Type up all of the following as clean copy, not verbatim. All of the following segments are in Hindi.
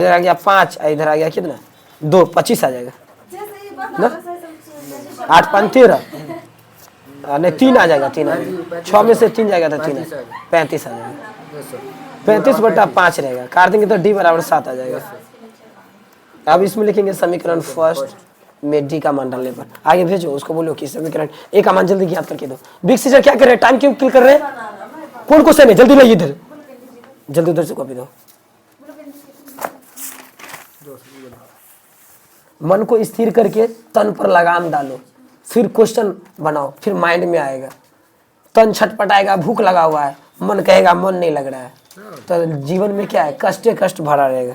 इधर आ गया 5, इधर आ गया कितना 2, 25 आ जाएगा ना। 8 5 13 नहीं 3 आ जाएगा, 3 आ जाएगा, 6 में से 3 जाएगा तो 3 35 आ जाएगा। 35/5 रहेगा, काट देंगे तो d बराबर 7 आ जाएगा। अब इसमें लिखेंगे समीकरण फर्स्ट में d का मान डालने पर। आगे भेजो उसको, बोलो कि समीकरण a का मान जल्दी ज्ञात करके दो। बिग सीजर क्या कर रहे हैं, टाइम क्यों किल कर रहे हैं, कौन क्वेश्चन है, जल्दी लाइए इधर, जल्दी उधर से कॉपी दो। मन को स्थिर करके तन पर लगाम डालो, फिर क्वेश्चन बनाओ, फिर माइंड में आएगा। तन छटपटाएगा, भूख लगा हुआ है, मन कहेगा मन नहीं लग रहा है, तो जीवन में क्या है, कष्टे कष्ट भरा रहेगा।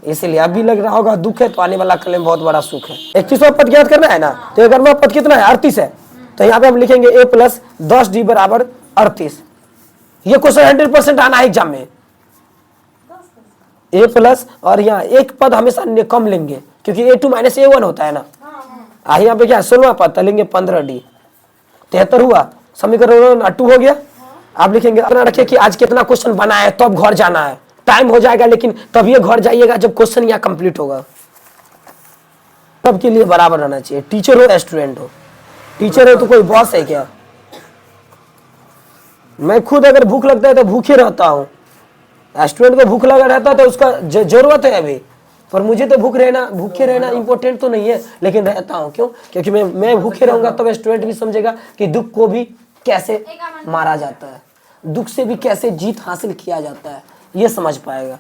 इसीलिए अभी लग रहा होगा दुख है, तो आने वाला कल में बहुत बड़ा सुख है। 31वां पद ज्ञात करना है ना, तो 11वां पद कितना है, 38 है। तो यहाँ पे हम लिखेंगे a + 10d = 38। ये क्वेश्चन 100% आना है एग्जाम में। a प्लस और यहाँ एक पद हमेशा कम लेंगे, क्योंकि a2 - a1 होता है ना। यहाँ पे क्या 16वां पद, तो लेंगे 15d। 73 हुआ, समीकरण 2 हो गया। आप लिखेंगे अपना रखिए कि आज कितना क्वेश्चन बना है, तब घर जाना है। टाइम हो जाएगा लेकिन तभी घर जाइएगा जब क्वेश्चन यहाँ कंप्लीट होगा। सबके लिए बराबर रहना चाहिए, टीचर हो स्टूडेंट हो। टीचर है तो कोई बॉस है क्या। मैं खुद अगर भूख लगता है तो भूखे रहता हूँ, स्टूडेंट को भूख लगा रहता है तो उसका जरूरत है अभी, पर मुझे तो भूखे रहना इंपॉर्टेंट तो नहीं है, लेकिन रहता हूँ। क्यों, क्योंकि मैं भूखे रहूंगा तब स्टूडेंट भी समझेगा कि दुख को भी कैसे मारा जाता है, दुख से भी कैसे जीत हासिल किया जाता है, ये समझ पाएगा।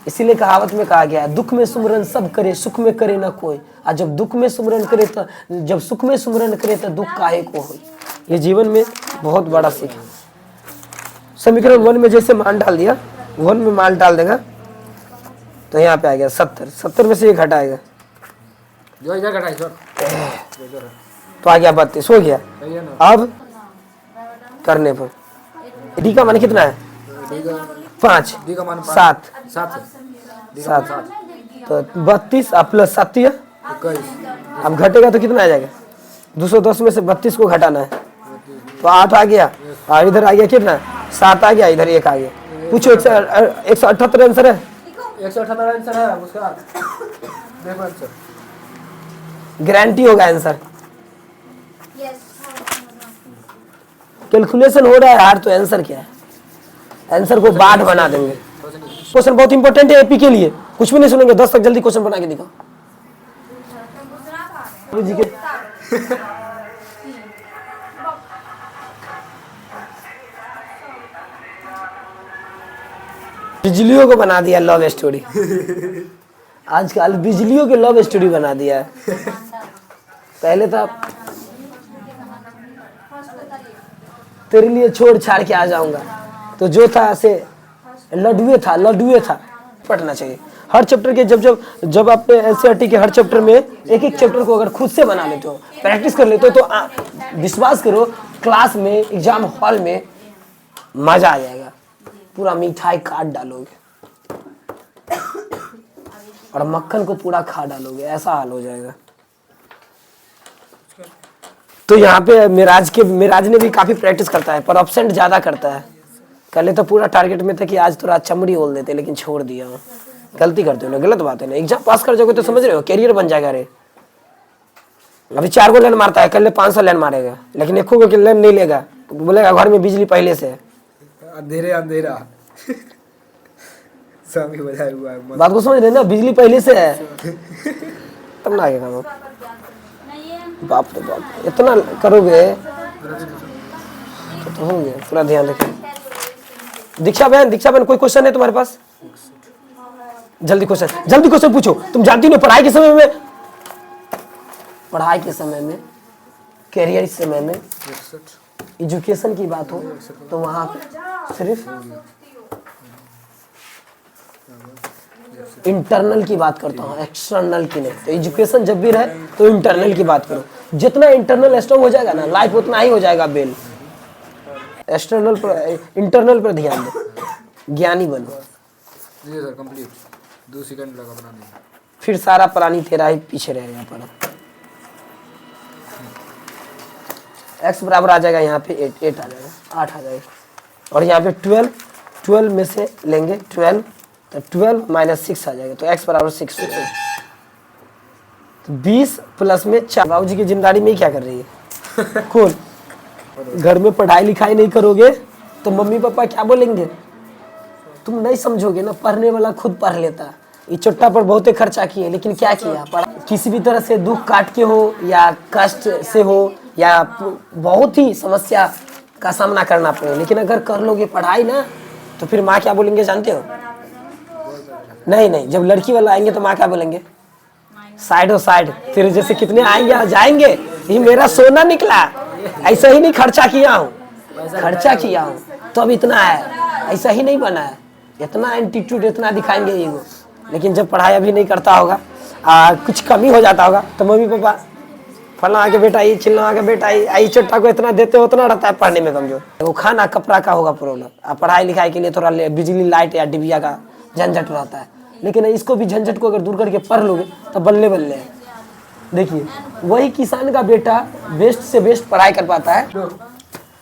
इसीलिए कहावत में कहा गया है, दुख में सुमरन सब करे, सुख में करे ना कोई। और जब दुख में सुमरन करे तो, जब सुख में सुमरन करे तो दुख काहे को हो। ये जीवन में बहुत बड़ा सीख है। समीकरण 1 में जैसे मान डाल दिया, 1 में मान डाल देगा तो यहाँ पे आ गया 70। 70 में से 1 हटाएगा जो इधर घटाई सर, तो आ गया 32, हो गया। अब करने पर डी का मान कितना है, 5, डी का मान 7, 7 तो 32 प्लस 7 21। अब घटेगा तो कितना आ जाएगा, 210 में से 32 को घटाना है तो 8 आ गया। और इधर आ गया कितना, 7 आ गया, इधर 1 आ गया। पूछो 178 आंसर है, 178 आंसर है उसका, देखो आंसर गारंटी होगा आंसर। कैलकुलेशन हो रहा है हार्ड, तो आंसर क्या है, आंसर को बाढ़ बना देंगे। क्वेश्चन बहुत इंपॉर्टेंट है एपी के लिए, कुछ भी नहीं सुनेंगे 10 तक, जल्दी क्वेश्चन बना के दिखाओ जी के। बिजलियों को बना दिया लव स्टोरी, आजकल बिजलियों के लव स्टोरी बना दिया है। पहले तो तेरे लिए छोड़ छाड़ के आ जाऊंगा, तो जो था से लड्डुए था। पढ़ना चाहिए हर चैप्टर के, जब आप एनसीईआरटी के हर चैप्टर में एक चैप्टर को अगर खुद से बना लेते हो, प्रैक्टिस कर लेते हो, तो विश्वास करो क्लास में, एग्जाम हॉल में मजा आ जाएगा। पूरा मिठाई काट डालोगे और मक्खन को पूरा खा डालोगे, ऐसा हाल हो जाएगा। तो यहाँ पे मिराज ने भी काफी प्रैक्टिस करता है, पर एब्सेंट ज्यादा करता है। पहले तो पूरा टारगेट में था कि आज थोड़ा चमड़ी बोल देते, लेकिन छोड़ दिया हूँ। गलती करते हो ना, गलत बात है ना। एग्जाम पास कर जाओगे तो समझ रहे हो कैरियर बन जाएगा। रे अभी 4 गो लाइन मारता है, कल 500 लाइन मारेगा, लेकिन एक को लाइन नहीं लेगा, बोलेगा घर में बिजली पहले से है। अंधेरा स्वामी बजाय हुआ है। बात को समझ रहे ना, बिजली पहले से है तब ना आएगा। बाप रे बाप, इतना करोगे तो होंगे। पूरा ध्यान रखें। दीक्षा बहन कोई क्वेश्चन है तुम्हारे पास, जल्दी क्वेश्चन पूछो। तुम जानती हो पढ़ाई के समय में कैरियर के समय में एजुकेशन की बात हो तो वहां पे सिर्फ इंटरनल की बात करता हूँ, एक्सटर्नल की नहीं। तो एजुकेशन जब भी रहे तो इंटरनल की बात करो। जितना इंटरनल स्ट्रॉन्ग हो जाएगा ना, लाइफ उतना ही हो जाएगा बेल। एक्सटर्नल पर, इंटरनल पर ध्यान दो, ज्ञानी बनो। जी सर, कंप्लीट 2 सेकंड लगा बनाने। फिर सारा प्राणी तेरा ही पीछे रहेगा। पर x बराबर आ जाएगा यहाँ पे 8 आ जाएगा, 8 आ जाएगा। और यहाँ पे 12 में से लेंगे 12 तो 12 माइनस 6 आ जाएगा, तो x बराबर 6 सोचो। तो 20 प्लस में 4। बाबूजी की जिम्मेदारी में ही क्या कर रही है? कौन? घर में पढ़ाई लिखाई नहीं करोगे तो मम्मी पापा क्या बोलेंगे? तुम नहीं समझोगे ना, पढ़ने वाला खुद पढ़ लेता। ये चुट्टा पर बहुते खर्चा किए, लेकिन क्या किया? किसी भी तरह से दुख काट के हो या कष्ट से हो या बहुत ही समस्या का सामना करना पड़े, लेकिन अगर कर लोगे पढ़ाई ना, तो फिर माँ क्या बोलेंगे जानते हो? नहीं, जब लड़की वाला आएंगे तो माँ क्या बोलेंगे? साइड हो साइड, तेरे जैसे कितने आएंगे जाएंगे, ये मेरा सोना निकला, ऐसा ही नहीं खर्चा किया हूँ, तो अब इतना है, ऐसा ही नहीं बना है, इतना एटीट्यूड इतना दिखाएंगे ये वो। लेकिन जब पढ़ाई अभी नहीं करता होगा, कुछ कमी हो जाता होगा, तो मम्मी पापा फला के बेटा ये, चिल्ला के बेटा ये, आई चट्टा को इतना देते हो, उतना रहता है पढ़ने में कमजोर। वो खाना कपड़ा का होगा प्रॉब्लम, पढ़ाई लिखाई के लिए थोड़ा बिजली लाइट या डिबिया का झंझट रहता है, लेकिन इसको भी झंझट को अगर दूर करके पढ़ लोगे तो बल्ले बल्ले है। देखिए वही किसान का बेटा बेस्ट से बेस्ट पढ़ाई कर पाता है।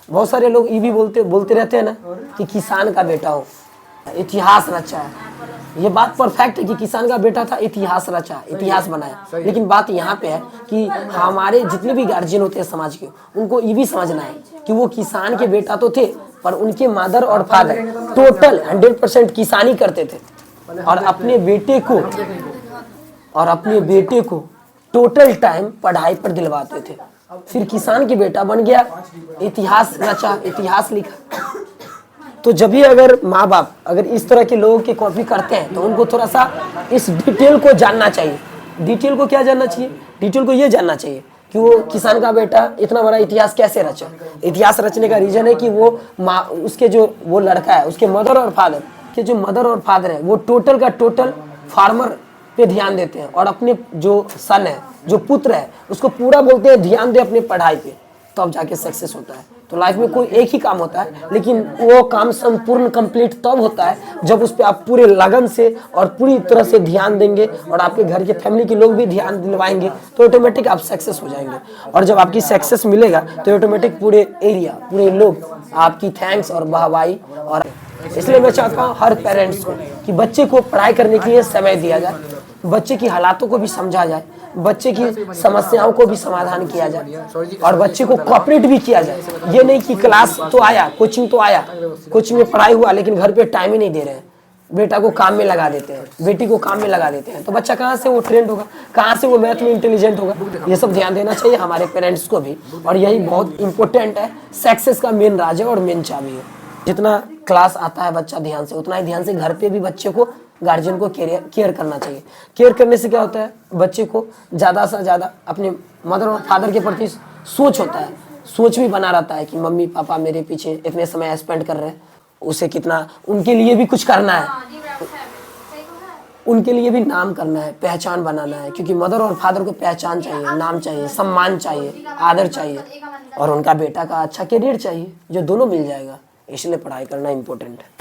बहुत सारे लोग ये भी बोलते रहते हैं ना कि किसान का बेटा हो, इतिहास रचा है। ये बात परफेक्ट है कि किसान का बेटा था, इतिहास रचा, इतिहास बनाया। लेकिन बात यहाँ पे है कि हमारे जितने भी गार्जियन होते हैं समाज के, उनको ये भी समझना है कि वो किसान के बेटा तो थे, पर उनके मदर और फादर टोटल 100% किसानी करते थे, और अपने बेटे को टोटल टाइम पढ़ाई पर दिलवाते थे। फिर किसान के बेटा बन गया, इतिहास रचा, इतिहास लिखा। तो जब भी अगर माँ बाप अगर इस तरह के लोगों की कॉपी करते हैं, तो उनको थोड़ा सा इस डिटेल को जानना चाहिए। डिटेल को क्या जानना चाहिए? डिटेल को ये जानना चाहिए कि वो किसान का बेटा इतना बड़ा इतिहास कैसे रचा। इतिहास रचने का रीजन है कि वो उसके जो वो लड़का है, उसके मदर और फादर है, वो टोटल का टोटल फार्मर पे ध्यान देते हैं, और अपने जो सन है, जो पुत्र है, उसको पूरा बोलते हैं ध्यान दे अपने पढ़ाई पे, तब तो जाके सक्सेस होता है। तो लाइफ में कोई एक ही काम होता है, लेकिन वो काम संपूर्ण कंप्लीट तब होता है जब उस पर आप पूरे लगन से और पूरी तरह से ध्यान देंगे, और आपके घर के फैमिली के लोग भी ध्यान दिलवाएंगे, तो ऑटोमेटिक आप सक्सेस हो जाएंगे। और जब आपकी सक्सेस मिलेगा तो ऑटोमेटिक पूरे एरिया, पूरे लोग आपकी थैंक्स और वाहवाही। और इसलिए मैं चाहता हूँ हर पेरेंट्स को कि बच्चे को पढ़ाई करने के लिए समय दिया जाए, बच्चे की हालातों को भी समझा जाए, बच्चे की समस्याओं को भी समाधान किया जाए, और बच्चे को कोऑपरेट भी किया जाए। ये नहीं कि क्लास तो आया, कोचिंग में पढ़ाई हुआ, लेकिन घर पे टाइम ही नहीं दे रहे हैं, बेटा को काम में लगा देते हैं, बेटी को काम में लगा देते हैं, तो बच्चा कहाँ से वो ट्रेंड होगा, कहाँ से वो मैथ में इंटेलिजेंट होगा? ये सब ध्यान देना चाहिए हमारे पेरेंट्स को भी, और यही बहुत इंपॉर्टेंट है, सक्सेस का मेन राज है और मेन चाबी है। जितना क्लास आता है बच्चा ध्यान से, उतना ही ध्यान से घर पे भी बच्चे को, गार्जियन को केयर करना चाहिए। केयर करने से क्या होता है? बच्चे को ज़्यादा से ज़्यादा अपने मदर और फादर के प्रति सोच होता है, सोच भी बना रहता है कि मम्मी पापा मेरे पीछे इतने समय स्पेंड कर रहे हैं, उसे कितना उनके लिए भी कुछ करना है, उनके लिए भी नाम करना है, पहचान बनाना है। क्योंकि मदर और फादर को पहचान चाहिए, नाम चाहिए, सम्मान चाहिए, आदर चाहिए, और उनका बेटा का अच्छा करियर चाहिए, जो दोनों मिल जाएगा। इसलिए पढ़ाई करना इम्पोर्टेंट है।